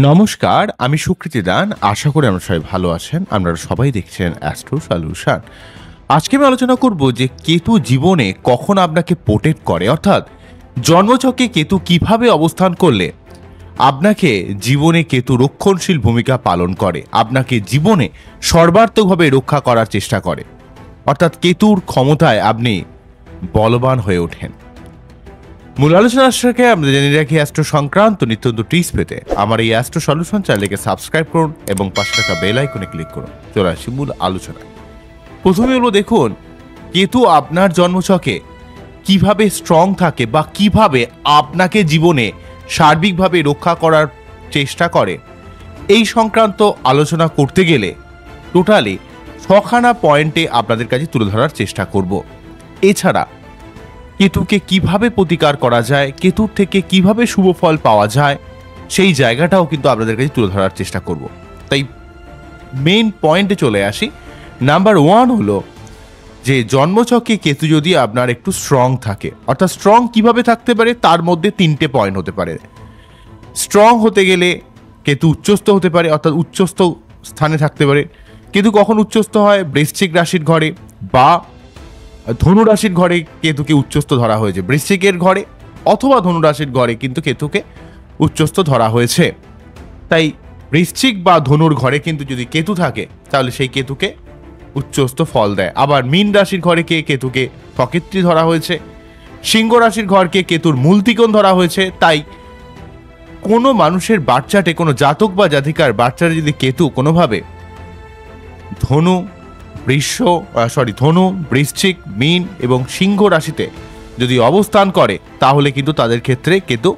নমস্কার, আমি সুকৃতি দান। আশা করি আমরা সবাই ভালো আছেন। আপনারা সবাই দেখছেন অ্যাস্ট্রো সলিউশন। আজকে আমি আলোচনা করব যে কেতু জীবনে কখন আপনাকে প্রোটেক্ট করে, অর্থাৎ জন্মছকে কেতু কিভাবে অবস্থান করলে আপনাকে জীবনে কেতু রক্ষণশীল ভূমিকা পালন করে, আপনাকে জীবনে সর্বাত্মকভাবে রক্ষা করার চেষ্টা করে, অর্থাৎ কেতুর ক্ষমতায় আপনি বলবান হয়ে ওঠেন। মূল আলোচনার সাথে আমরা জেনে রাখি অ্যাস্ট্রো সংক্রান্ত নিত্যন্ত টিপস পেতে আমার এই অ্যাস্ট্রো সলিউশন চ্যানেলকে সাবস্ক্রাইব করুন এবং পাশে থাকা বেল আইকনে ক্লিক করুন। চলে আসি মূল আলোচনায়। প্রথমে হলো দেখুন কেতু আপনার জন্মছকে কিভাবে স্ট্রং থাকে বা কিভাবে আপনাকে জীবনে সার্বিকভাবে রক্ষা করার চেষ্টা করে, এই সংক্রান্ত আলোচনা করতে গেলে টোটালি 6খানা পয়েন্টে আপনাদের কাছে তুলে ধরার চেষ্টা করব। এছাড়া কেতুকে কিভাবে প্রতিকার করা যায়, কেতুর থেকে কিভাবে শুভ ফল পাওয়া যায়, সেই জায়গাটাও কিন্তু আপনাদের কাছে তুলে ধরার চেষ্টা করব। তাই মেইন পয়েন্টে চলে আসি। নাম্বার 1 হলো যে জন্মছকে কেতু যদি আপনার একটু স্ট্রং থাকে, অর্থাৎ স্ট্রং কিভাবে থাকতে পারে তার মধ্যে 3টে পয়েন্ট হতে পারে। স্ট্রং হতে গেলে কেতু উচ্চস্থ হতে পারে, অর্থাৎ উচ্চস্থ স্থানে থাকতে পারে। কেতু কখন উচ্চস্থ হয়? বৃশ্চিক রাশির ঘরে বা ধনু রাশির ঘরে কেতুকে উচ্চস্থ ধরা হয়েছে। বৃশ্চিকের ঘরে অথবা ধনু রাশির ঘরে কিন্তু কেতুকে উচ্চস্থ ধরা হয়েছে। তাই বৃশ্চিক বা ধনুর ঘরে কিন্তু যদি কেতু থাকে তাহলে সেই কেতুকে উচ্চস্থ ফল দেয়। আবার মীন রাশির ঘরে কেতুকে ফকেত্রী ধরা হয়েছে। সিংহ রাশির ঘরকে কেতুর মূল ত্রিকোণ ধরা হয়েছে। তাই কোনো মানুষের বাচ্চাটে, কোনো জাতক বা জাতিকার বাচ্চারা যদি কেতু কোনোভাবে ধনু, বৃশ্চিক, মীন এবং সিংহ রাশিতে যদি অবস্থান করে তাহলে কিন্তু তাদের ক্ষেত্রে কেতু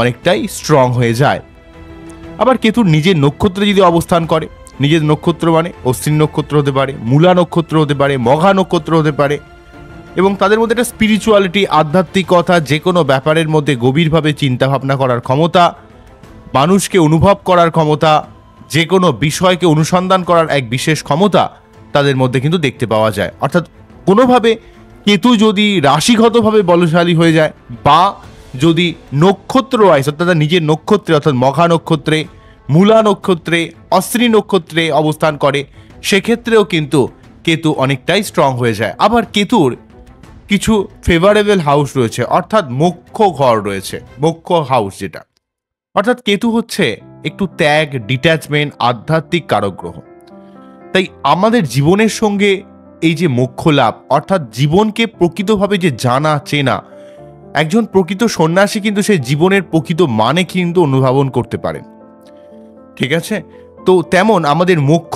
অনেকটাই স্ট্রং হয়ে যায়। আবার কেতুর নিজের নক্ষত্রে যদি অবস্থান করে, নিজের নক্ষত্র মানে অশ্বিনী নক্ষত্র হতে পারে, মূলা নক্ষত্র হতে পারে, মঘা নক্ষত্র হতে পারে, এবং তাদের মধ্যে একটা স্পিরিচুয়ালিটি, আধ্যাত্মিকতা, যে কোনো ব্যাপারের মধ্যে গভীরভাবে চিন্তাভাবনা করার ক্ষমতা, মানুষকে অনুভব করার ক্ষমতা, যে কোনো বিষয়কে অনুসন্ধান করার এক বিশেষ ক্ষমতা তাদের মধ্যে কিন্তু দেখতে পাওয়া যায়। অর্থাৎ কোনোভাবে কেতু যদি রাশিগতভাবে বলশালী হয়ে যায় বা যদি নক্ষত্র ওয়াইজ, অর্থাৎ নিজের নক্ষত্রে, অর্থাৎ মঘা নক্ষত্রে, মূলা নক্ষত্রে, অশ্বিনী নক্ষত্রে অবস্থান করে, সেক্ষেত্রেও কিন্তু কেতু অনেকটাই স্ট্রং হয়ে যায়। আবার কেতুর কিছু ফেভারেবল হাউস রয়েছে, অর্থাৎ মোক্ষ ঘর রয়েছে, মোক্ষ হাউস যেটা, অর্থাৎ কেতু হচ্ছে একটু ত্যাগ, ডিট্যাচমেন্ট, আধ্যাত্মিক কারক গ্রহ। তাই আমাদের জীবনের সঙ্গে এই যে মোক্ষ লাভ, অর্থাৎ জীবনকে প্রকৃতভাবে যে জানা চেনা, একজন প্রকৃত সন্ন্যাসী কিন্তু সে জীবনের প্রকৃত মানে কিন্তু অনুধাবন করতে পারেন। ঠিক আছে? তো তেমন আমাদের মোক্ষ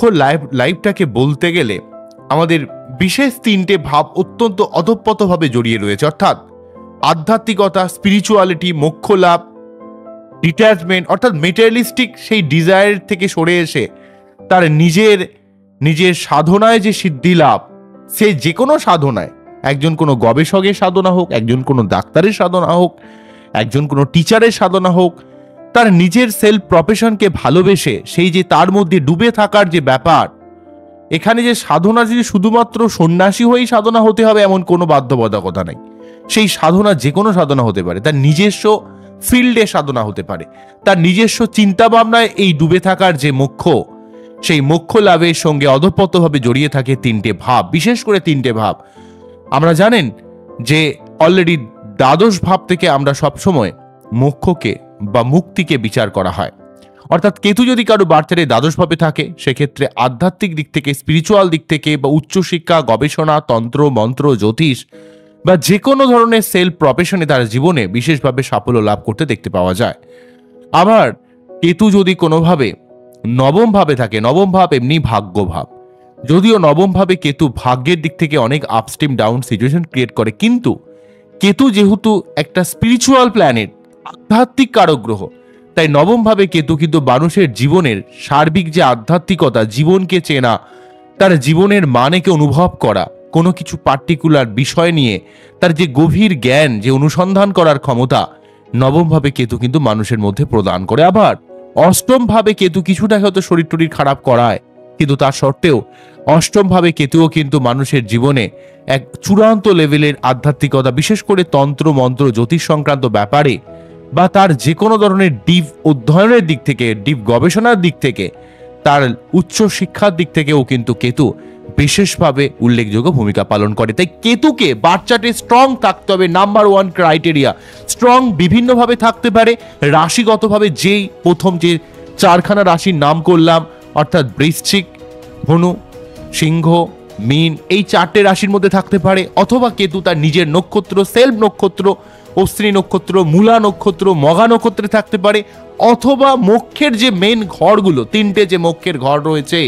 লাইফটাকে বলতে গেলে আমাদের বিশেষ 3টে ভাব অত্যন্ত অতপ্রতভাবে জড়িয়ে রয়েছে, অর্থাৎ আধ্যাত্মিকতা, স্পিরিচুয়ালিটি, মোক্ষ লাভ, ডিট্যাচমেন্ট, অর্থাৎ মেটেরিয়ালিস্টিক সেই ডিজায়ার থেকে সরে এসে তার নিজের সাধনায় যে সিদ্ধি লাভ, সে যে কোনো সাধনায়, একজন কোনো গবেষকের সাধনা হোক, একজন কোনো ডাক্তারের সাধনা হোক, একজন কোনো টিচারের সাধনা হোক, তার নিজের সেলফ প্রফেশনকে ভালোবেসে সেই যে তার মধ্যে ডুবে থাকার যে ব্যাপার, এখানে যে সাধনা যদি শুধুমাত্র সন্ন্যাসী হয়েই সাধনা হতে হবে এমন কোনো বাধ্যবাধকতা নেই। সেই সাধনা যে কোনো সাধনা হতে পারে, তার নিজস্ব ফিল্ডে সাধনা হতে পারে, তার নিজস্ব চিন্তা ভাবনায় এই ডুবে থাকার যে মোক্ষ, সেই মোক্ষ লাভের সঙ্গে অধঃপতভাবে জড়িয়ে থাকে 3টে ভাব, বিশেষ করে 3টে ভাব। আমরা জানেন যে অলরেডি দ্বাদশ ভাব থেকে আমরা সবসময় মোক্ষকে বা মুক্তিকে বিচার করা হয়। অর্থাৎ কেতু যদি কারো বার্তারে দ্বাদশ ভাবে থাকে, সেক্ষেত্রে আধ্যাত্মিক দিক থেকে, স্পিরিচুয়াল দিক থেকে বা উচ্চশিক্ষা, গবেষণা, তন্ত্র, মন্ত্র, জ্যোতিষ বা যে কোনো ধরনের সেলফ প্রফেশনে তার জীবনে বিশেষভাবে সাফল্য লাভ করতে দেখতে পাওয়া যায়। আবার কেতু যদি কোনোভাবে নবম ভাবে থাকে, নবম ভাব এমনি ভাগ্য ভাব, যদিও নবম ভাবে কেতু ভাগ্যের দিক থেকে অনেক আপস্ট্রিম ডাউন সিচুয়েশন ক্রিয়েট করে, কিন্তু কেতু যেহেতু একটা স্পিরিচুয়াল প্ল্যানেট, আধ্যাত্মিক কারক গ্রহ, তাই নবম ভাবে কেতু কিন্তু মানুষের জীবনের সার্বিক যে আধ্যাত্মিকতা, জীবনকে চেনা, তার জীবনের মানেকে অনুভব করা, কোনো কিছু পার্টিকুলার বিষয় নিয়ে তার যে গভীর জ্ঞান, যে অনুসন্ধান করার ক্ষমতা, নবম ভাবে কেতু কিন্তু মানুষের মধ্যে প্রদান করে। আবার অষ্টম ভাবে কেতু কিছুটা হয়তো শরীর টরীর খারাপ করায়, কিন্তু তার সত্ত্বেও অষ্টম ভাবে কেতুও কিন্তু মানুষের জীবনে এক চূড়ান্ত লেভেলের আধ্যাত্মিকতা, বিশেষ করে তন্ত্র, মন্ত্র, জ্যোতিষ সংক্রান্ত ব্যাপারে বা তার যে কোনো ধরনের ডিপ অধ্যয়নের দিক থেকে, ডিপ গবেষণার দিক থেকে, তার উচ্চ শিক্ষার দিক থেকেও কিন্তু কেতু বিশেষভাবে উল্লেখযোগ্য ভূমিকা পালন করে। তাই কেতুকে বাচ্চাটি স্ট্রং থাকতে হবে, নাম্বার 1 ক্রাইটেরিয়া। স্ট্রং বিভিন্নভাবে থাকতে পারে, রাশিগতভাবে যেই প্রথম যে 4খানা রাশির নাম করলাম, অর্থাৎ বৃশ্চিক, ধনু, সিংহ, মীন, এই 4টে রাশির মধ্যে থাকতে পারে, অথবা কেতু তার নিজের নক্ষত্র, সেলফ নক্ষত্র, অশ্বিনী নক্ষত্র, মূলা নক্ষত্র, মঘা নক্ষত্রে থাকতে পারে, অথবা মোক্ষের যে মেন ঘরগুলো, 3টে যে মোক্ষের ঘর রয়েছে,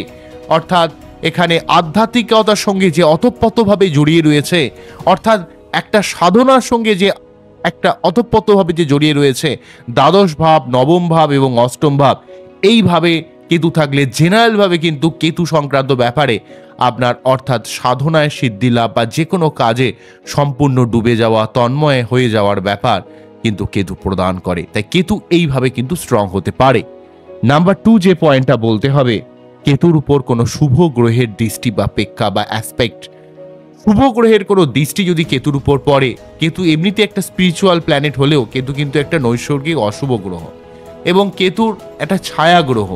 অর্থাৎ এখানে আধ্যাত্মিকতার সঙ্গে যে অতপ্রতভাবে জড়িয়ে রয়েছে, অর্থাৎ একটা সাধনার সঙ্গে যে একটা অতপ্রতভাবে যে জড়িয়ে রয়েছে, দ্বাদশ ভাব, নবম ভাব এবং অষ্টম ভাব, এইভাবে কেতু থাকলে জেনারেলভাবে কিন্তু কেতু সংক্রান্ত ব্যাপারে আপনার অর্থাৎ সাধনায় সিদ্ধি লাভ বা যে কোনো কাজে সম্পূর্ণ ডুবে যাওয়া, তন্ময় হয়ে যাওয়ার ব্যাপার কিন্তু কেতু প্রদান করে। তাই কেতু এইভাবে কিন্তু স্ট্রং হতে পারে। নাম্বার 2 যে পয়েন্টটা বলতে হবে, কেতুর উপর কোনো শুভ গ্রহের দৃষ্টি বা পেক্ষা বা অ্যাসপেক্ট, শুভ গ্রহের কোনো দৃষ্টি যদি কেতুর উপর পড়ে, কেতু এমনিতে একটা স্পিরিচুয়াল প্ল্যানেট হলেও কেতু কিন্তু একটা নৈসর্গিক অশুভ গ্রহ এবং কেতুর একটা ছায়া গ্রহ।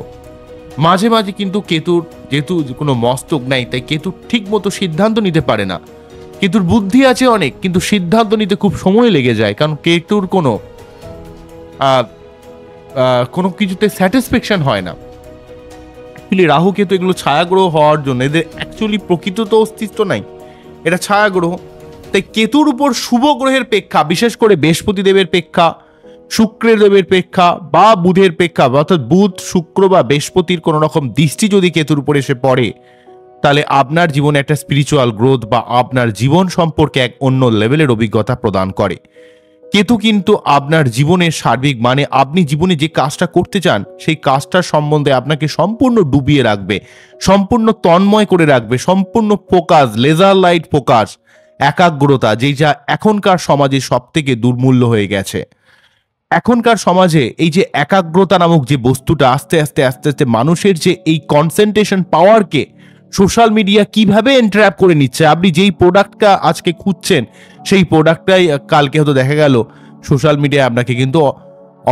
মাঝে মাঝে কিন্তু কেতুর যেহেতু কোনো মস্তক নাই, তাই কেতু ঠিক মতো সিদ্ধান্ত নিতে পারে না। কেতুর বুদ্ধি আছে অনেক, কিন্তু সিদ্ধান্ত নিতে খুব সময় লেগে যায়, কারণ কেতুর কোনো কিছুতে স্যাটিসফ্যাকশন হয় না। অ্যাকচুয়ালি রাহু কেতু এগুলো ছায়াগ্রহ হওয়ার জন্য এদের অ্যাকচুয়ালি প্রকৃত তো অস্তিত্ব নাই, এটা ছায়াগ্রহ। তাই কেতুর উপর শুভ গ্রহের পেক্ষা, বিশেষ করে বৃহস্পতি দেবের পেক্ষা, শুক্রের দেবের পেক্ষা বা বুধের পেক্ষা, অর্থাৎ বুধ, শুক্র বা বৃহস্পতির কোনো রকম দৃষ্টি যদি কেতুর উপর এসে পড়ে, তাহলে আপনার জীবনে একটা স্পিরিচুয়াল গ্রোথ বা আপনার জীবন সম্পর্কে এক অন্য লেভেলের অভিজ্ঞতা প্রদান করে। কেতু কিন্তু আপনার জীবনের সার্বিক, মানে আপনি জীবনে যে কাজটা করতে চান সেই কাজটার সম্বন্ধে আপনাকে সম্পূর্ণ ডুবিয়ে রাখবে, সম্পূর্ণ তন্ময় করে রাখবে, সম্পূর্ণ ফোকাস, লেজার লাইট ফোকাস, একাগ্রতা, যেটা এখনকার সমাজে সব থেকে দুর্মূল্য হয়ে গেছে। এখনকার সমাজে এই যে একাগ্রতা নামক যে বস্তুটা আস্তে আস্তে আস্তে আস্তে মানুষের যে এই কনসেন্ট্রেশন পাওয়ারকে সোশ্যাল মিডিয়া কিভাবে এন্ট্র্যাপ করে নিচ্ছে। আপনি যেই প্রোডাক্টটা আজকে খুঁজছেন সেই প্রোডাক্টটাই কালকে হয়তো দেখা গেল সোশ্যাল মিডিয়ায় আপনাকে কিন্তু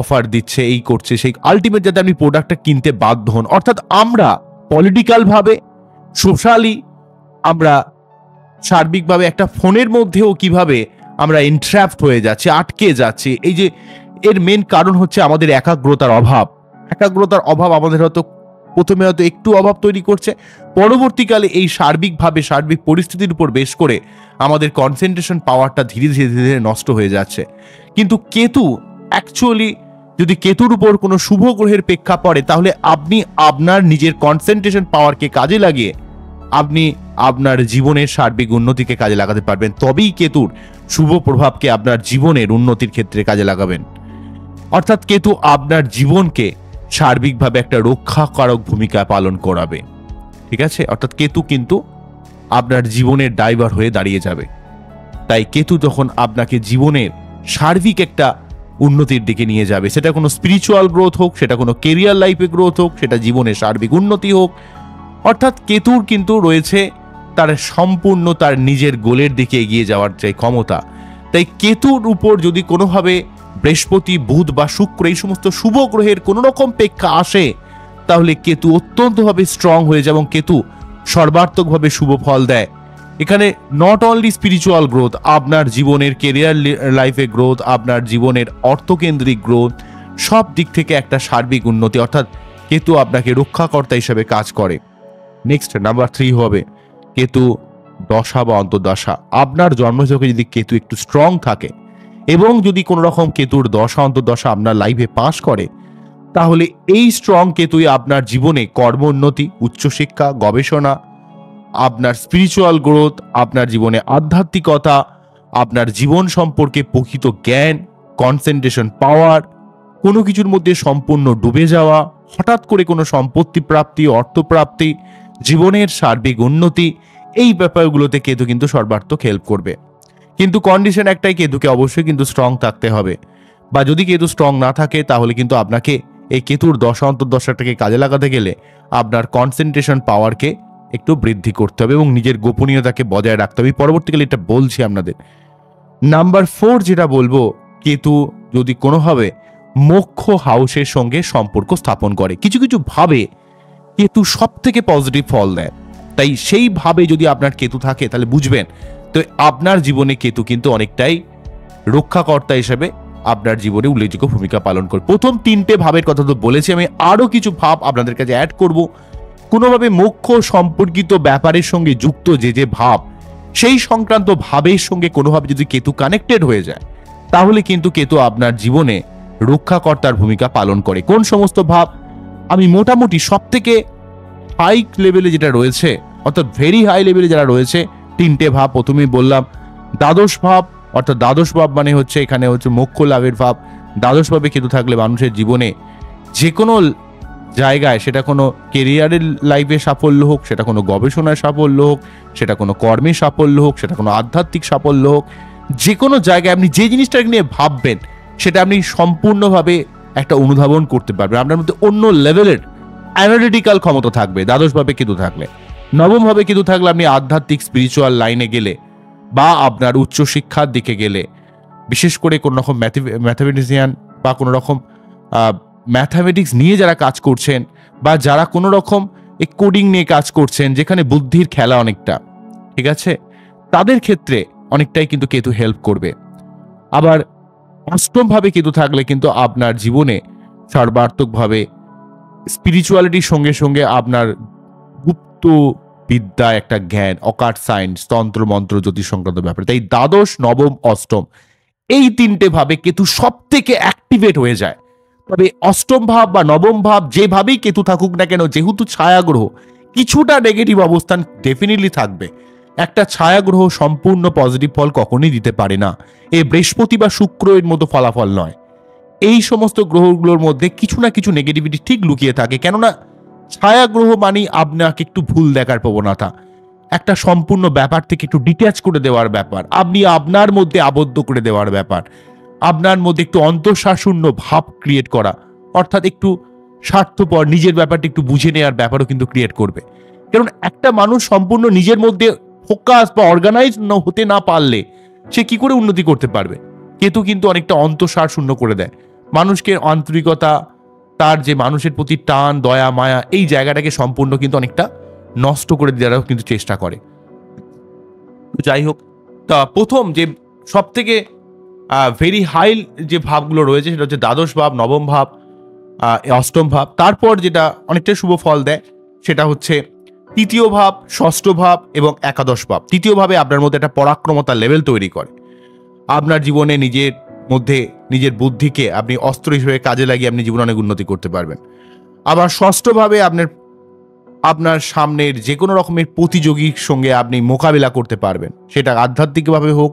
অফার দিচ্ছে, এই করছে সেই, আলটিমেট যাতে আপনি প্রোডাক্টটা কিনতে বাধ্য হন। অর্থাৎ আমরা পলিটিক্যালভাবে, সোশ্যালি, আমরা সার্বিকভাবে একটা ফোনের মধ্যেও কিভাবে আমরা এন্ট্র্যাপড হয়ে যাচ্ছি, আটকে যাচ্ছি। এই যে এর মেন কারণ হচ্ছে আমাদের একাগ্রতার অভাব। একাগ্রতার অভাব আমাদের হয়তো প্রথমে হয়তো একটু অভাব তৈরি করছে, পরবর্তীকালে এই সার্বিকভাবে সার্বিক পরিস্থিতির উপর বেশ করে আমাদের কনসেন্ট্রেশন পাওয়ারটা ধীরে ধীরে ধীরে ধীরে নষ্ট হয়ে যাচ্ছে। কিন্তু কেতু অ্যাকচুয়ালি যদি কেতুর উপর কোনো শুভ গ্রহের প্রেক্ষা পড়ে, তাহলে আপনি আপনার নিজের কনসেন্ট্রেশন পাওয়ারকে কাজে লাগিয়ে আপনি আপনার জীবনের সার্বিক উন্নতিকে কাজে লাগাতে পারবেন। তবেই কেতুর শুভ প্রভাবকে আপনার জীবনের উন্নতির ক্ষেত্রে কাজে লাগাবেন। অর্থাৎ কেতু আপনার জীবনকে সার্বিকভাবে একটা রক্ষাকারক ভূমিকা পালন করাবে। ঠিক আছে, অর্থাৎ কেতু কিন্তু আপনার জীবনের ড্রাইভার হয়ে দাঁড়িয়ে যাবে। তাই কেতু তখন আপনাকে জীবনের সার্বিক একটা উন্নতির দিকে নিয়ে যাবে। সেটা কোনো স্পিরিচুয়াল গ্রোথ হোক, সেটা কোনো কেরিয়ার লাইফে গ্রোথ হোক, সেটা জীবনের সার্বিক উন্নতি হোক। অর্থাৎ কেতুর কিন্তু রয়েছে তার সম্পূর্ণ তার নিজের গোলের দিকে এগিয়ে যাওয়ার যে ক্ষমতা। তাই কেতুর উপর যদি কোনোভাবে বৃহস্পতি, বুধ বা শুক্র এই সমস্ত শুভ গ্রহের কোনো রকম প্রেক্ষা আসে, তাহলে কেতু অত্যন্তভাবে স্ট্রং হয়ে যায় এবং কেতু সর্বাত্মকভাবে শুভ ফল দেয়। এখানে নট অনলি স্পিরিচুয়াল গ্রোথ, আপনার জীবনের কেরিয়ার লাইফে গ্রোথ, আপনার জীবনের অর্থকেন্দ্রিক গ্রোথ, সব দিক থেকে একটা সার্বিক উন্নতি। অর্থাৎ কেতু আপনাকে রক্ষাকর্তা হিসেবে কাজ করে। নেক্সট নাম্বার 3 হবে কেতু দশা বা অন্তর্দশা। আপনার জন্মছকে যদি কেতু একটু স্ট্রং থাকে এবং যদি কোনো রকম কেতুর দশা অন্তর্দশা আপনার লাইফে পাস করে, তাহলে এই স্ট্রং কেতুই আপনার জীবনে কর্মোন্নতি, উচ্চশিক্ষা, গবেষণা, আপনার স্পিরিচুয়াল গ্রোথ, আপনার জীবনে আধ্যাত্মিকতা, আপনার জীবন সম্পর্কে প্রকৃত জ্ঞান, কনসেন্ট্রেশন পাওয়ার, কোনো কিছুর মধ্যে সম্পূর্ণ ডুবে যাওয়া, হঠাৎ করে কোনো সম্পত্তি প্রাপ্তি, অর্থপ্রাপ্তি, জীবনের সার্বিক উন্নতি, এই ব্যাপারগুলোতে কেতু কিন্তু সর্বাত্মক হেল্প করবে। কিন্তু কন্ডিশন একটাই, কেতুকে অবশ্যই কিন্তু স্ট্রং থাকতে হবে। বা যদি কেতু স্ট্রং না থাকে, তাহলে কিন্তু আপনাকে এই কেতুর দশা অন্তর্দশাটাকে কাজে লাগাতে গেলে আপনার কনসেন্ট্রেশন পাওয়ারকে একটু বৃদ্ধি করতে হবে এবং নিজের গোপনীয়তাকে বজায় রাখতে হবে। পরবর্তীকালে এটা বলছি আপনাদের। নাম্বার 4 যেটা বলবো, কেতু যদি কোনোভাবে মোক্ষ হাউসের সঙ্গে সম্পর্ক স্থাপন করে। কিছু কিছু ভাবে কেতু সব থেকে পজিটিভ ফল দেয়। তাই সেইভাবে যদি আপনার কেতু থাকে তাহলে বুঝবেন তো আপনার জীবনে কেতু কিন্তু অনেকটাই রক্ষাকর্তা হিসেবে আপনার জীবনে উল্লেখযোগ্য ভূমিকা পালন করে। প্রথম 3টে ভাবের কথা তো বলেছি, আমি আরো কিছু ভাব আপনাদের কাছে অ্যাড করব। কোনোভাবে মোক্ষ সম্পর্কিত ব্যাপারের সঙ্গে যুক্ত যে যে ভাব, সেই সংক্রান্ত ভাবের সঙ্গে কোনোভাবে যদি কেতু কানেক্টেড হয়ে যায় তাহলে কিন্তু কেতু আপনার জীবনে রক্ষাকর্তার ভূমিকা পালন করে। কোন সমস্ত ভাব? আমি মোটামুটি সব থেকে হাই লেভেলে যেটা রয়েছে, অর্থাৎ ভেরি হাই লেভেলে যারা রয়েছে, 3টে ভাব প্রথমেই বললাম। দ্বাদশ ভাব, অর্থাৎ দ্বাদশ ভাব মানে হচ্ছে এখানে হচ্ছে মোক্ষ লাভের ভাব। দ্বাদশ ভাবে কেতু থাকলে মানুষের জীবনে যে কোনো জায়গায়, সেটা কোনো কেরিয়ারের লাইফে সাফল্য হোক, সেটা কোনো গবেষণায় সাফল্য হোক, সেটা কোনো কর্মে সাফল্য হোক, সেটা কোনো আধ্যাত্মিক সাফল্য হোক, যে কোনো জায়গায় আপনি যে জিনিসটাকে নিয়ে ভাববেন সেটা আপনি সম্পূর্ণভাবে একটা অনুধাবন করতে পারবেন। আপনার মধ্যে অন্য লেভেলের অ্যানালিটিক্যাল ক্ষমতা থাকবে দ্বাদশভাবে কেতু থাকলে। নবমভাবে কেতু থাকলে আপনি আধ্যাত্মিক স্পিরিচুয়াল লাইনে গেলে বা আপনার উচ্চশিক্ষার দিকে গেলে, বিশেষ করে কোনো রকম ম্যাথামেটিশিয়ান বা কোনো রকম ম্যাথামেটিক্স নিয়ে যারা কাজ করছেন বা যারা কোনো রকম এই কোডিং নিয়ে কাজ করছেন, যেখানে বুদ্ধির খেলা অনেকটা, ঠিক আছে, তাদের ক্ষেত্রে অনেকটাই কিন্তু কেতু হেল্প করবে। আবার অষ্টমভাবে কেতু থাকলে কিন্তু আপনার জীবনে সর্বাত্মকভাবে স্পিরিচুয়ালিটির সঙ্গে সঙ্গে আপনার গুপ্ত বিদ্যা, একটা জ্ঞান, অকাল্ট সায়েন্স, তন্ত্র মন্ত্র, জ্যোতিষ সংক্রান্ত ব্যাপারে। তাই দ্বাদশ, নবম, অষ্টম এই 3টে ভাবে কেতু সব থেকে অ্যাক্টিভেট হয়ে যায়। তবে অষ্টম ভাব বা নবম ভাব যেভাবেই কেতু থাকুক না কেন, যেহেতু ছায়াগ্রহ, কিছুটা নেগেটিভ অবস্থান ডেফিনেটলি থাকবে। একটা ছায়াগ্রহ সম্পূর্ণ পজিটিভ ফল কখনোই দিতে পারে না। এই বৃহস্পতি বা শুক্র এর মতো ফলাফল নয়। এই সমস্ত গ্রহগুলোর মধ্যে কিছু না কিছু নেগেটিভিটি ঠিক লুকিয়ে থাকে। কেননা ছায়াগ্রহ মানেই আপনাকে একটু ভুল দেখার প্রবণতা, একটা সম্পূর্ণ ব্যাপার থেকে একটু ডিট্যাচ করে দেওয়ার ব্যাপার, আপনি আপনার মধ্যে আবদ্ধ করে দেওয়ার ব্যাপার, আপনার মধ্যে একটু অন্তঃসারশূন্য ভাব ক্রিয়েট করা, অর্থাৎ একটু স্বার্থপর, নিজের ব্যাপারটা একটু বুঝে নেওয়ার ব্যাপারও কিন্তু ক্রিয়েট করবে। কারণ একটা মানুষ সম্পূর্ণ নিজের মধ্যে ফোকাস বা অর্গানাইজ হতে না পারলে সে কি করে উন্নতি করতে পারবে? কেতু কিন্তু অনেকটা অন্তঃসার শূন্য করে দেয় মানুষকে। আন্তরিকতা, তার যে মানুষের প্রতি টান, দয়া, মায়া, এই জায়গাটাকে সম্পূর্ণ কিন্তু অনেকটা নষ্ট করে দেওয়ারও কিন্তু চেষ্টা করে। যাই হোক, তা প্রথম যে সব থেকে ভেরি হাই যে ভাবগুলো রয়েছে সেটা হচ্ছে দ্বাদশ ভাব, নবম ভাব, অষ্টম ভাব। তারপর যেটা অনেকটা শুভ ফল দেয় সেটা হচ্ছে তৃতীয় ভাব, ষষ্ঠ ভাব এবং একাদশ ভাব। তৃতীয় ভাবে আপনার মধ্যে একটা পরাক্রমতার লেভেল তৈরি করে। আপনার জীবনে নিজের মধ্যে নিজের বুদ্ধিকে আপনি অস্ত্র হিসেবে কাজে লাগিয়ে আপনি জীবনে অনেক উন্নতি করতে পারবেন। আবার ষষ্ঠভাবে আপনার সামনের যে কোনো রকমের প্রতিযোগীর সঙ্গে আপনি মোকাবিলা করতে পারবেন, সেটা আধ্যাত্মিকভাবে হোক,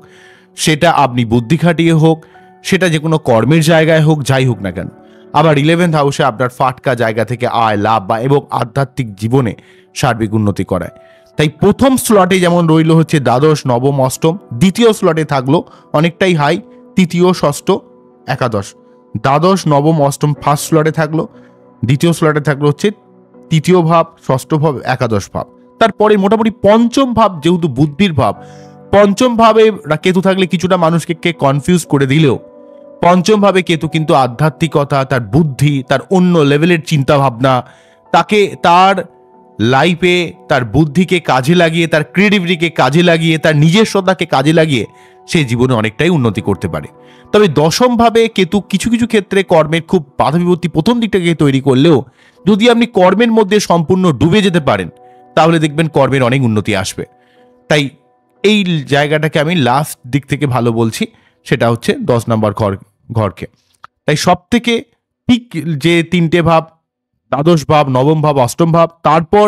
সেটা আপনি বুদ্ধি খাটিয়ে হোক, সেটা যে কোনো কর্মের জায়গায় হোক, যাই হোক না কেন। আবার 11th হাউসে আপনার ফাটকা জায়গা থেকে আয়, লাভ বা এবং আধ্যাত্মিক জীবনে সার্বিক উন্নতি করায়। তাই প্রথম স্লটে যেমন রইল হচ্ছে দ্বাদশ, নবম, অষ্টম, দ্বিতীয় স্লটে থাকলো অনেকটাই হাই তৃতীয়, ষষ্ঠ, একাদশ। দ্বাদশ, নবম, অষ্টম ফার্স্ট স্লটে থাকলো, দ্বিতীয় স্লটে থাকলো হচ্ছে তৃতীয় ভাব, ষষ্ঠ ভাব, একাদশ ভাব। তারপরে মোটামুটি পঞ্চম ভাব, যেহেতু বুদ্ধির ভাব, পঞ্চম ভাবে কেতু থাকলে কিছুটা মানুষকে কনফিউজ করে দিলেও পঞ্চম ভাবে কেতু কিন্তু আধ্যাত্মিকতা, তার বুদ্ধি, তার অন্য লেভেলের চিন্তা ভাবনা, তাকে তার লাইফে তার বুদ্ধিকে কাজে লাগিয়ে, তার ক্রিয়েটিভিটিকে কাজে লাগিয়ে, তার নিজস্বতাকে কাজে লাগিয়ে সে জীবনে অনেকটাই উন্নতি করতে পারে। তবে দশম ভাবে কেতু কিছু কিছু ক্ষেত্রে কর্মের খুব বাধা বিপত্তি প্রথম দিকটাকে তৈরি করলেও যদি আপনি কর্মের মধ্যে সম্পূর্ণ ডুবে যেতে পারেন তাহলে দেখবেন কর্মের অনেক উন্নতি আসবে। তাই এই জায়গাটাকে আমি লাস্ট দিক থেকে ভালো বলছি, সেটা হচ্ছে 10 নম্বর ঘরকে। তাই সব থেকে পিক যে 3টে ভাব, দ্বাদশ ভাব, নবম ভাব, অষ্টম ভাব, তারপর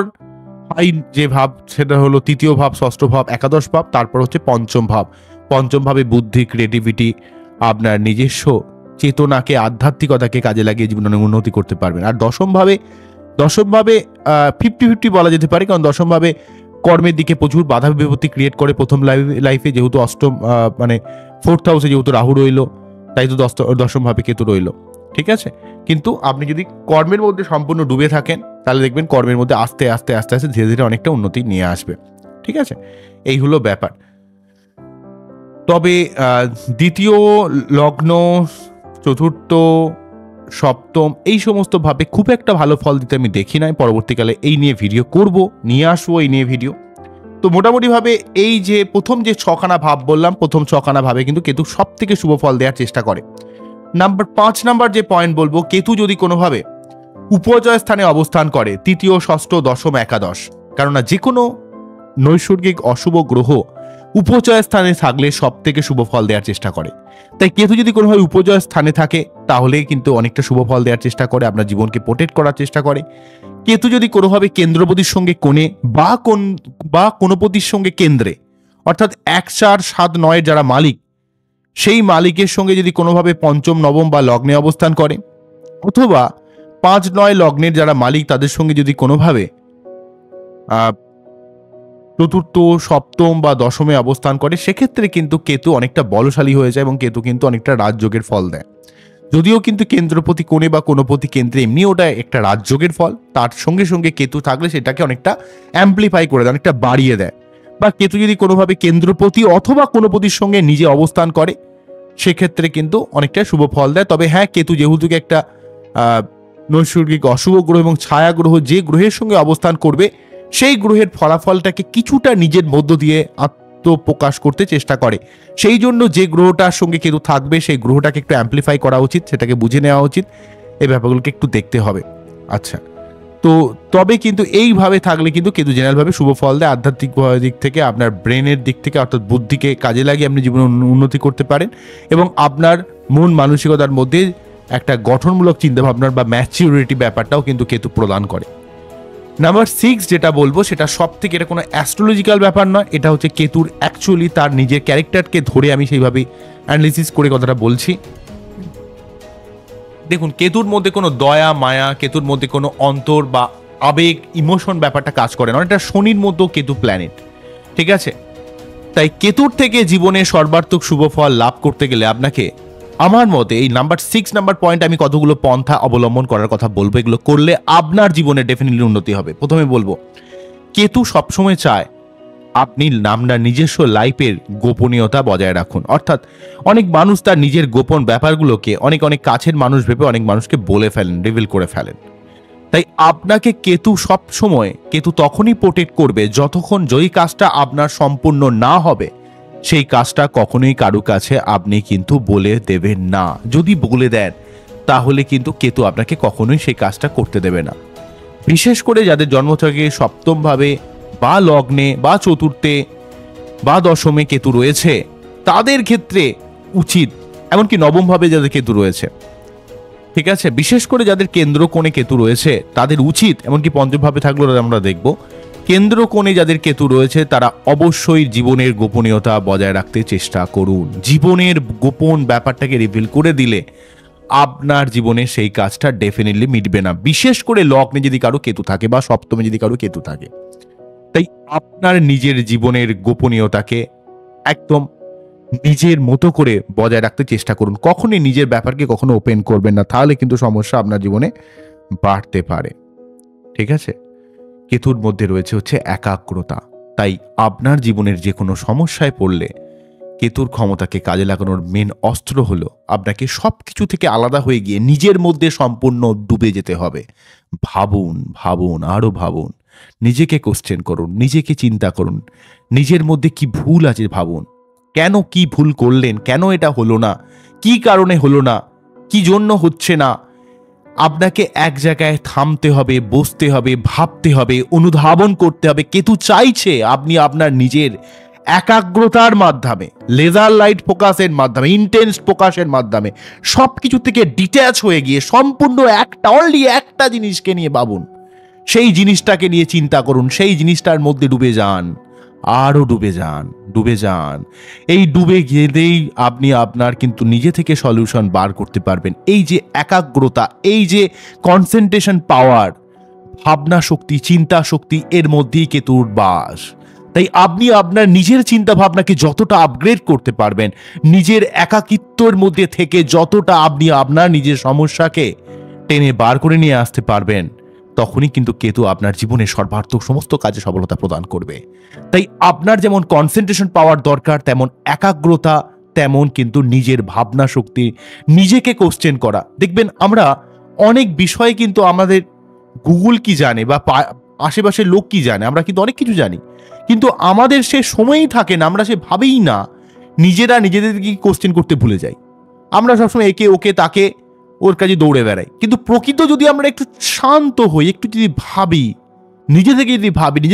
হাই যে ভাব সেটা হলো তৃতীয় ভাব, ষষ্ঠ ভাব, একাদশ ভাব, তারপর হচ্ছে পঞ্চম ভাব। পঞ্চম ভাবে বুদ্ধি, ক্রিয়েটিভিটি, আপনার নিজস্ব চেতনাকে, আধ্যাত্মিকতাকে কাজে লাগিয়ে জীবনে উন্নতি করতে পারবেন। আর দশম ভাবে 50-50 বলা যেতে পারে, কারণ দশম ভাবে কর্মের দিকে প্রচুর বাধা বিপত্তি ক্রিয়েট করে প্রথম লাইফে, যেহেতু অষ্টম মানে 4th হাউসে যেহেতু রাহু রইল, তাই তো দশম ভাবে কেতু রইল, ঠিক আছে। কিন্তু আপনি যদি কর্মের মধ্যে সম্পূর্ণ ডুবে থাকেন তাহলে দেখবেন কর্মের মধ্যে আস্তে আস্তে আস্তে আস্তে ধীরে ধীরে অনেকটা উন্নতি নিয়ে আসবে, ঠিক আছে। এই হলো ব্যাপার। তবে দ্বিতীয় লগ্ন, চতুর্থ সপ্তম এই সমস্ত ভাবে খুব একটা ভালো ফল দিতে আমি দেখি নাই। পরবর্তীকালে এই নিয়ে ভিডিও করব, নিয়ে আসবো এই নিয়ে ভিডিও। তো মোটামুটিভাবে এই যে প্রথম যে ছখানা ভাব বললাম, প্রথম ছখানা ভাবে কিন্তু কেতু সব থেকে শুভ ফল দেওয়ার চেষ্টা করে। 5 নাম্বার যে পয়েন্ট বলবো, কেতু যদি কোনোভাবে উপজয় স্থানে অবস্থান করে, তৃতীয়, ষষ্ঠ, দশম, একাদশ, কেননা যে কোনো নৈসর্গিক অশুভ গ্রহ উপজয় স্থানে থাকলে সব থেকে শুভ ফল দেওয়ার চেষ্টা করে। তাই কেতু যদি কোনোভাবে উপজয় স্থানে থাকে তাহলে কিন্তু অনেকটা শুভ ফল দেওয়ার চেষ্টা করে, আপনার জীবনকে প্রোটেক্ট করার চেষ্টা করে। কেতু যদি কোনোভাবে কেন্দ্রপতির সঙ্গে কোণে বা কোনপতির সঙ্গে কেন্দ্রে, অর্থাৎ 1, 4, 7, 9 যারা মালিক, সেই মালিকের সঙ্গে যদি কোনোভাবে পঞ্চম, নবম বা লগ্নে অবস্থান করে, অথবা 5, 9 লগ্নের যারা মালিক তাদের সঙ্গে যদি কোনোভাবে চতুর্থ, সপ্তম বা দশমে অবস্থান করে, সেক্ষেত্রে কিন্তু কেতু অনেকটা বলশালী হয়ে যায় এবং কেতু কিন্তু অনেকটা রাজযোগের ফল দেয়। যদিও কিন্তু কেন্দ্রপতি কোণে বা কোনপতি কেন্দ্রে এমনি ওটা একটা রাজযোগের ফল, তার সঙ্গে সঙ্গে কেতু থাকলে সেটাকে অনেকটা অ্যাম্পলিফাই করে দেয়, অনেকটা বাড়িয়ে দেয়। বা কেতু যদি কোনোভাবে কেন্দ্রপতি অথবা কোনপতির সঙ্গে নিজে অবস্থান করে, সেক্ষেত্রে কিন্তু অনেকটা শুভ ফল দেয়। তবে হ্যাঁ, কেতু যেহেতু একটা নৈসর্গিক অশুভ গ্রহ এবং ছায়া গ্রহ, যে গ্রহের সঙ্গে অবস্থান করবে সেই গ্রহের ফলাফলটাকে কিছুটা নিজের মধ্য দিয়ে আত্মপ্রকাশ করতে চেষ্টা করে। সেই জন্য যে গ্রহটার সঙ্গে কেতু থাকবে সেই গ্রহটাকে একটু অ্যাম্পলিফাই করা উচিত, সেটাকে বুঝে নেওয়া উচিত, এই ব্যাপারগুলোকে একটু দেখতে হবে। আচ্ছা, তো তবে কিন্তু এইভাবে থাকলে কিন্তু কেতু জেনারেলভাবে শুভ ফল দেয়। আধ্যাত্মিক দিক থেকে, আপনার ব্রেনের দিক থেকে, অর্থাৎ বুদ্ধিকে কাজে লাগিয়ে আপনি জীবনে উন্নতি করতে পারেন এবং আপনার মন মানসিকতার মধ্যে একটা গঠনমূলক চিন্তাভাবনার বা ম্যাচিউরিটি ব্যাপারটাও কিন্তু কেতু প্রদান করে। নাম্বার 6 যেটা বলবো, সেটা সব থেকে, এটা কোনো অ্যাস্ট্রোলজিক্যাল ব্যাপার নয়, এটা হচ্ছে কেতুর অ্যাকচুয়ালি তার নিজের ক্যারেক্টারকে ধরে আমি সেইভাবেই অ্যানালিসিস করে কথাটা বলছি। দেখুন, কেতুর মধ্যে কোনো দয়া মায়া, কেতুর মধ্যে কোনো অন্তর বা আবেগ, ইমোশন ব্যাপারটা কাজ করে না। এটা শনির মধ্যেও কেতু প্ল্যানেট, ঠিক আছে? তাই কেতুর থেকে জীবনে সর্বাত্মক শুভ ফল লাভ করতে গেলে আপনাকে, আমার মতে, এই নাম্বার 6 নাম্বার পয়েন্ট আমি কতগুলো পন্থা অবলম্বন করার কথা বলবো। এগুলো করলে আপনার জীবনে ডেফিনেটলি উন্নতি হবে। প্রথমে বলবো, কেতু সবসময় চায় আপনি আপনার নিজস্ব লাইফের গোপনীয়তা বজায় রাখুন। অর্থাৎ অনেক মানুষ তার নিজের গোপন ব্যাপারগুলোকে অনেক কাছের মানুষ ভেবে অনেক মানুষকে বলে ফেলেন, রিভিল করে ফেলেন। তাই আপনাকে কেতু তখনই প্রোটেক্ট করবে যতক্ষণ যেই কাজটা আপনার সম্পূর্ণ না হবে সেই কাজটা কখনোই কারো কাছে আপনি কিন্তু বলে দেবেন না। যদি বলে দেন তাহলে কিন্তু কেতু আপনাকে কখনোই সেই কাজটা করতে দেবে না। বিশেষ করে যাদের জন্মছকে সপ্তম ভাবে বা লগ্নে বা চতুর্থে বা দশমে কেতু রয়েছে তাদের ক্ষেত্রে উচিত, এমনকি নবম ভাবে যাদের কেতু রয়েছে, ঠিক আছে, বিশেষ করে যাদের কেন্দ্র কোণে কেতু রয়েছে তাদের উচিত, এমনকি পঞ্চম ভাবে থাকলেও আমরা দেখব, কেন্দ্র কোণে যাদের কেতু রয়েছে তারা অবশ্যই জীবনের গোপনীয়তা বজায় রাখতে চেষ্টা করুন। জীবনের গোপন ব্যাপারটাকে রিভিল করে দিলে আপনার জীবনে সেই কাজটা ডেফিনেটলি মিটবে না। বিশেষ করে লগ্নে যদি কারো কেতু থাকে বা সপ্তমে যদি কারো কেতু থাকে। তাই আপনার নিজের জীবনের গোপনীয়তাকে একদম নিজের মতো করে বজায় রাখতে চেষ্টা করুন। কখনোই নিজের ব্যাপারকে কখনো ওপেন করবেন না, তাহলে কিন্তু সমস্যা আপনার জীবনে বাড়তে পারে, ঠিক আছে? কেতুর মধ্যে রয়েছে হচ্ছে একাগ্রতা। তাই আপনার জীবনের যে কোনো সমস্যায় পড়লে কেতুর ক্ষমতাকে কাজে লাগানোর মেন অস্ত্র হলো আপনাকে সবকিছু থেকে আলাদা হয়ে গিয়ে নিজের মধ্যে সম্পূর্ণ ডুবে যেতে হবে। ভাবুন ভাবুন আরো ভাবুন, নিজেকে কোশ্চেন করুন, নিজেকে চিন্তা করুন, নিজের মধ্যে কি ভুল আছে ভাবুন, কেন কি ভুল করলেন, কেন এটা হলো না, কি কারণে হলো না, কি জন্য হচ্ছে না। আপনাকে এক জায়গায় থামতে হবে, বসতে হবে, ভাবতে হবে, অনুধাবন করতে হবে। কেতু চাইছে আপনি আপনার নিজের একাগ্রতার মাধ্যমে, লেজার লাইট ফোকাসের মাধ্যমে, ইন্টেন্স ফোকাসের মাধ্যমে সবকিছু থেকে ডিট্যাচ হয়ে গিয়ে সম্পূর্ণ অনলি একটা জিনিসকে নিয়ে ভাবুন, সেই জিনিসটাকে নিয়ে চিন্তা করুন, সেই জিনিসটার মধ্যে ডুবে যান, আরো ডুবে যান। এই ডুবে গেলেই আপনি আপনার কিন্তু নিজে থেকে সলিউশন বার করতে পারবেন। এই যে একাগ্রতা, এই যে কনসেন্ট্রেশন পাওয়ার, ভাবনা শক্তি, চিন্তা শক্তি, এর মধ্যেই কেতুর বাস। তাই আপনি আপনার নিজের চিন্তা ভাবনাকে যতটা আপগ্রেড করতে পারবেন, নিজের একাকিত্বের মধ্যে থেকে যতটা আপনি আপনার নিজের সমস্যাকে টেনে বার করে নিয়ে আসতে পারবেন, তখনই কিন্তু কেতু আপনার জীবনে সর্বাত্মক সমস্ত কাজে সফলতা প্রদান করবে। তাই আপনার যেমন কনসেন্ট্রেশন পাওয়ার দরকার, তেমন একাগ্রতা তেমন কিন্তু নিজের ভাবনা শক্তি, নিজেকে কোশ্চেন করা। দেখবেন আমরা অনেক বিষয়ে কিন্তু আমাদের গুগল কি জানে বা আশেপাশের লোক কি জানে, আমরা কিন্তু অনেক কিছু জানি, কিন্তু আমাদের সে সময়ই থাকে না, আমরা সে ভাবেই না, নিজেদেরকে কোশ্চেন করতে ভুলে যাই। আমরা সবসময় একে ওকে তাকে ওর কাজে দৌড়ে বেড়াই। কিন্তু প্রকৃত যদি আমরা একটু শান্ত হই, একটু যদি ভাবি, নিজে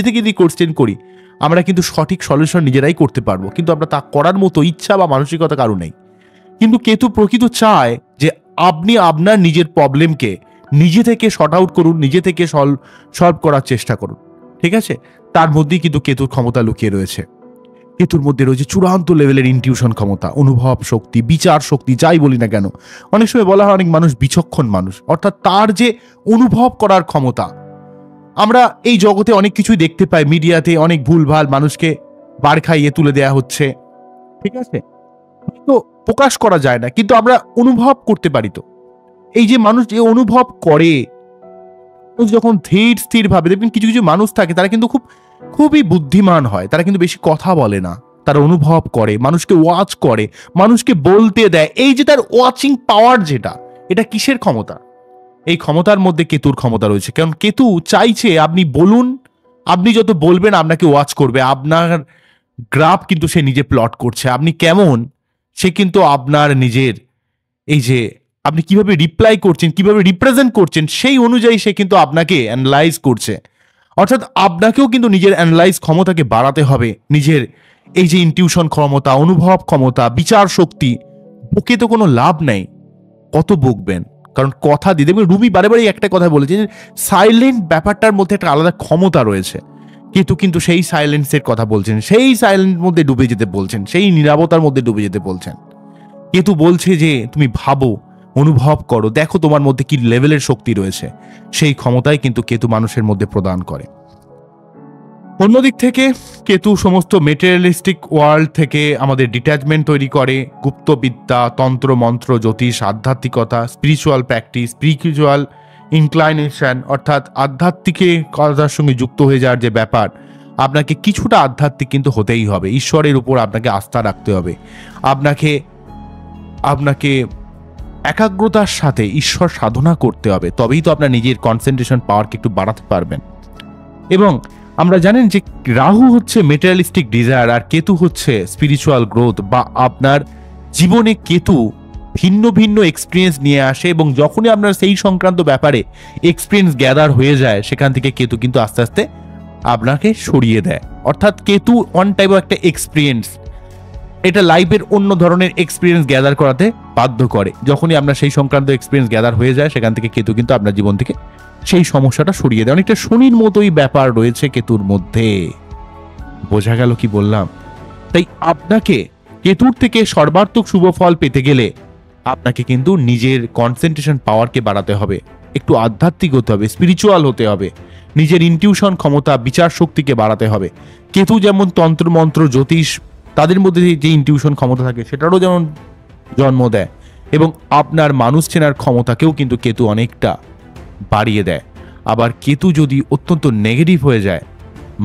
থেকে যদি কোশ্চেন করি, আমরা কিন্তু সঠিক সলিউশন নিজেরাই করতে পারবো। কিন্তু আমরা তা করার মতো ইচ্ছা বা মানসিকতা কারো নেই। কিন্তু কেতু প্রকৃত চায় যে আপনি আপনার নিজের প্রবলেমকে নিজে থেকে শর্ট আউট করুন, নিজে থেকে সলভ করার চেষ্টা করুন। ঠিক আছে? তার মধ্যেই কিন্তু কেতুর ক্ষমতা লুকিয়ে রয়েছে। কেতুর মধ্যে রয়েছে চূড়ান্ত লেভেলের ইনটিউশন ক্ষমতা, অনুভব শক্তি, বিচার শক্তি, যাই বলি না কেন। অনেক সময় বলা হয় অনেক মানুষ বিচক্ষণ মানুষ, অর্থাৎ তার যে অনুভব করার ক্ষমতা। আমরা এই জগতে অনেক কিছুই দেখতে পাই, মিডিয়াতে অনেক ভুলভাল মানুষকে বার খাইয়ে তুলে দেয়া হচ্ছে। ঠিক আছে? তো প্রকাশ করা যায় না, কিন্তু আমরা অনুভব করতে পারি। তো এই যে মানুষ যে অনুভব করে, যখন ধীর স্থির ভাবে, দেখবেন কিছু কিছু মানুষ থাকে তারা কিন্তু খুবই বুদ্ধিমান হয়, তারা কিন্তু বেশি কথা বলে না, তারা অনুভব করে, মানুষকে ওয়াচ করে, মানুষকে বলতে দেয়। এই যে তার ওয়াচিং পাওয়ার, যেটা, এটা কিসের ক্ষমতা? এই ক্ষমতার মধ্যে কেতুর ক্ষমতা রয়েছে। কারণ কেতু চাইছে আপনি বলুন, আপনি যত বলবেন আপনাকে ওয়াচ করবে, আপনার গ্রাফ কিন্তু সে নিজে প্লট করছে, আপনি কেমন সে কিন্তু আপনার নিজের এই যে আপনি কিভাবে রিপ্লাই করছেন, কিভাবে রিপ্রেজেন্ট করছেন, সেই অনুযায়ী সে কিন্তু আপনাকে অ্যানালাইজ করছে। অর্থাৎ আপনাকেও কিন্তু নিজের অ্যানালাইজ ক্ষমতাকে বাড়াতে হবে, নিজের এই যে ইনটিউশন ক্ষমতা, অনুভব ক্ষমতা, বিচার শক্তি। বকে তো কোনো লাভ নেই, কত বকবেন? কারণ কথা দিয়ে দেখবেন রুবি বারে বারে একটা কথা বলেছে, সাইলেন্ট ব্যাপারটার মধ্যে একটা আলাদা ক্ষমতা রয়েছে। কিন্তু সেই সাইলেন্সের কথা বলছেন, সেই সাইলেন্ট মধ্যে ডুবে যেতে বলছেন, সেই নীরবতার মধ্যে ডুবে যেতে বলছেন। কেতু বলছে যে তুমি ভাবো, অনুভব করো, দেখো তোমার মধ্যে কি লেভেলের শক্তি রয়েছে। সেই ক্ষমতাই কিন্তু কেতু মানুষের মধ্যে প্রদান করে। অন্যদিক থেকে কেতু সমস্ত মেটেরিয়ালিস্টিক ওয়ার্ল্ড থেকে আমাদের ডিট্যাচমেন্ট তৈরি করে। গুপ্তবিদ্যা, তন্ত্র মন্ত্র, জ্যোতিষ, আধ্যাত্মিকতা, স্পিরিচুয়াল প্র্যাকটিস, স্পিরিচুয়াল ইনক্লাইনেশন, অর্থাৎ আধ্যাত্মিকতার সঙ্গে যুক্ত হয়ে যাওয়ার যে ব্যাপার, আপনাকে কিছুটা আধ্যাত্মিক কিন্তু হতেই হবে। ঈশ্বরের উপর আপনাকে আস্থা রাখতে হবে, আপনাকে একাগ্রতার সাথে ঈশ্বর সাধনা করতে হবে, তবেই তো আপনার নিজের কনসেন্ট্রেশন পাওয়ারকে একটু বাড়াতে পারবেন। এবং আমরা জানেন যে রাহু হচ্ছে মেটেরিয়ালিস্টিক ডিজায়ার, আর কেতু হচ্ছে স্পিরিচুয়াল গ্রোথ। বা আপনার জীবনে কেতু ভিন্ন ভিন্ন এক্সপিরিয়েন্স নিয়ে আসে, এবং যখনই আপনার সেই সংক্রান্ত ব্যাপারে এক্সপিরিয়েন্স গ্যাদার হয়ে যায়, সেখান থেকে কেতু কিন্তু আস্তে আস্তে আপনাকে সরিয়ে দেয়। অর্থাৎ কেতু অন টাইপ একটা এক্সপিরিয়েন্স, এটা লাইফের অন্য ধরনের এক্সপিরিয়েন্স গ্যাদার করাতে বাধ্য করে। যখনই আপনার সেই সংক্রান্ত এক্সপিরিয়েন্স গ্যাদার হয়ে যায়, সেখান থেকে কেতু কিন্তু আপনার জীবন থেকে সেই সমস্যাটা সরিয়ে দেয়। অনেকটা শনির মতোই ব্যাপার রয়েছে কেতুর মধ্যে। বোঝা গেল কি বললাম? তাই আপনাকে কেতুর থেকে সর্বাত্মক শুভ ফল পেতে গেলে আপনাকে কিন্তু নিজের কনসেন্ট্রেশন পাওয়ারকে বাড়াতে হবে, একটু আধ্যাত্মিক হতে হবে, স্পিরিচুয়াল হতে হবে, নিজের ইনটিউশন ক্ষমতা, বিচার শক্তিকে বাড়াতে হবে। কেতু যেমন তন্ত্র মন্ত্র, জ্যোতিষ, তাদের মধ্যে যে ইনটিউশন ক্ষমতা থাকে সেটারও যেমন জন্ম দেয়, এবং আপনার মানুষ চেনার ক্ষমতাকেও কিন্তু কেতু অনেকটা বাড়িয়ে দেয়। আবার কেতু যদি অত্যন্ত নেগেটিভ হয়ে যায়,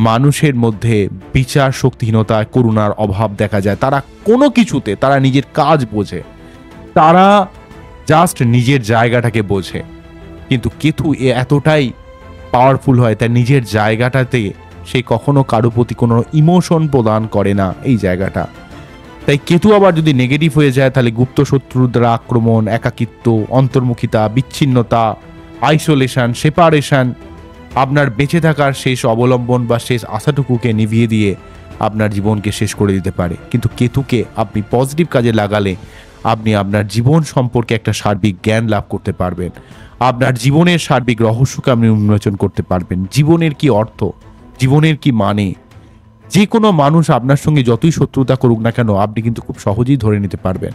মানুষের মধ্যে বিচার শক্তিহীনতা, করুণার অভাব দেখা যায়। তারা কোনো কিছুতে, তারা নিজের কাজ বোঝে, তারা জাস্ট নিজের জায়গাটাকে বোঝে। কিন্তু কেতু এতটাই পাওয়ারফুল হয়, তার নিজের জায়গাটাতে সে কখনো কারো প্রতি কোনো ইমোশন প্রদান করে না, এই জায়গাটা। তাই কেতু আবার যদি নেগেটিভ হয়ে যায়, তাহলে গুপ্ত শত্রুর দ্বারা আক্রমণ, একাকিত্ব, অন্তর্মুখিতা, বিচ্ছিন্নতা, আইসোলেশন, সেপারেশন, আপনার বেঁচে থাকার শেষ অবলম্বন বা শেষ আশাটুকুকে নিভিয়ে দিয়ে আপনার জীবনকে শেষ করে দিতে পারে। কিন্তু কেতুকে আপনি পজিটিভ কাজে লাগালে আপনি আপনার জীবন সম্পর্কে একটা সার্বিক জ্ঞান লাভ করতে পারবেন, আপনার জীবনের সার্বিক রহস্যকে আপনি উন্মোচন করতে পারবেন। জীবনের কি অর্থ, জীবনের কি মানে, যে কোনো মানুষ আপনার সঙ্গে যতই শত্রুতা করুক না কেন, আপনি কিন্তু খুব সহজেই ধরে নিতে পারবেন।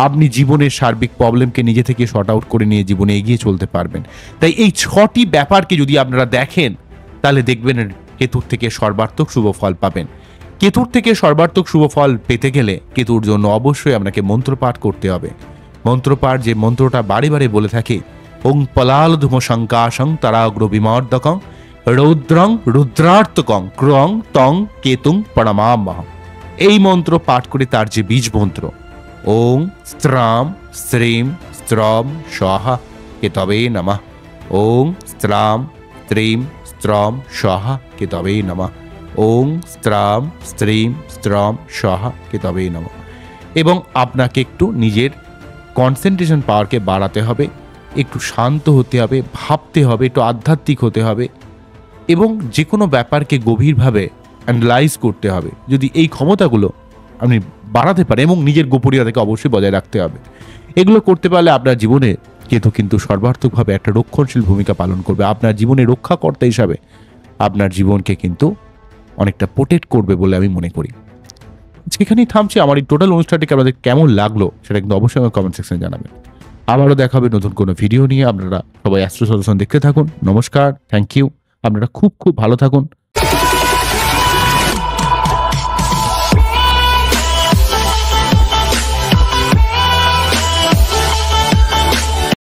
আপনি জীবনের সার্বিক প্রবলেমকে নিজে থেকে শর্ট আউট করে নিয়ে জীবনে এগিয়ে চলতে পারবেন। তাই এই 6টি ব্যাপারকে যদি আপনারা দেখেন, তাহলে দেখবেন কেতুর থেকে সর্বাত্মক শুভ ফল পাবেন। কেতুর থেকে সর্বাত্মক শুভ ফল পেতে গেলে কেতুর জন্য অবশ্যই আপনাকে মন্ত্রপাঠ করতে হবে। মন্ত্রপাঠ, যে মন্ত্রটা বারে বারে বলে থাকে, ওং পলালধুম শঙ্কাশং তারাগ্র বিমর্দকং রৌদ্রং রুদ্রার্তকং ক্রং তং কেতুং প্রণমামহং। এই মন্ত্র পাঠ করে তার যে বীজ মন্ত্র, ওং স্ত্রাম শ্রীম স্ত্রম স্বাহা কেতবে নমঃ। ওং স্ত্রাম স্ত্রীম স্ত্রম স্বাহা কেতবে নমঃ। ওং স্ত্রাম স্ত্রীম স্ত্রম স্বাহা কেতবে নমঃ। এবং আপনাকে একটু নিজের কনসেন্ট্রেশন পাওয়ারকে বাড়াতে হবে, একটু শান্ত হতে হবে, ভাবতে হবে, একটু আধ্যাত্মিক হতে হবে এবং যে কোনো ব্যাপারকে গভীরভাবে অ্যানালাইজ করতে হবে। যদি এই ক্ষমতাগুলো আপনি বাড়াতে পারেন এবং নিজের গোপনীয়তাকে অবশ্যই বজায় রাখতে হবে, এগুলো করতে পারলে আপনার জীবনে কেতু কিন্তু সর্বার্থকভাবে একটা রক্ষণশীল ভূমিকা পালন করবে। আপনার জীবনে রক্ষাকর্তা হিসাবে আপনার জীবনকে কিন্তু অনেকটা প্রোটেক্ট করবে বলে আমি মনে করি। যেখানেই থামছি, আমার এই টোটাল অনুষ্ঠানটিকে আপনাদের কেমন লাগলো সেটা কিন্তু অবশ্যই আমার কমেন্ট সেকশনে জানাবেন। আবারও দেখা হবে নতুন কোনো ভিডিও নিয়ে। আপনারা সবাই অ্যাস্ট্রো সলিউশন দেখতে থাকুন। নমস্কার, থ্যাংক ইউ। আপনারা খুব খুব ভালো থাকুন।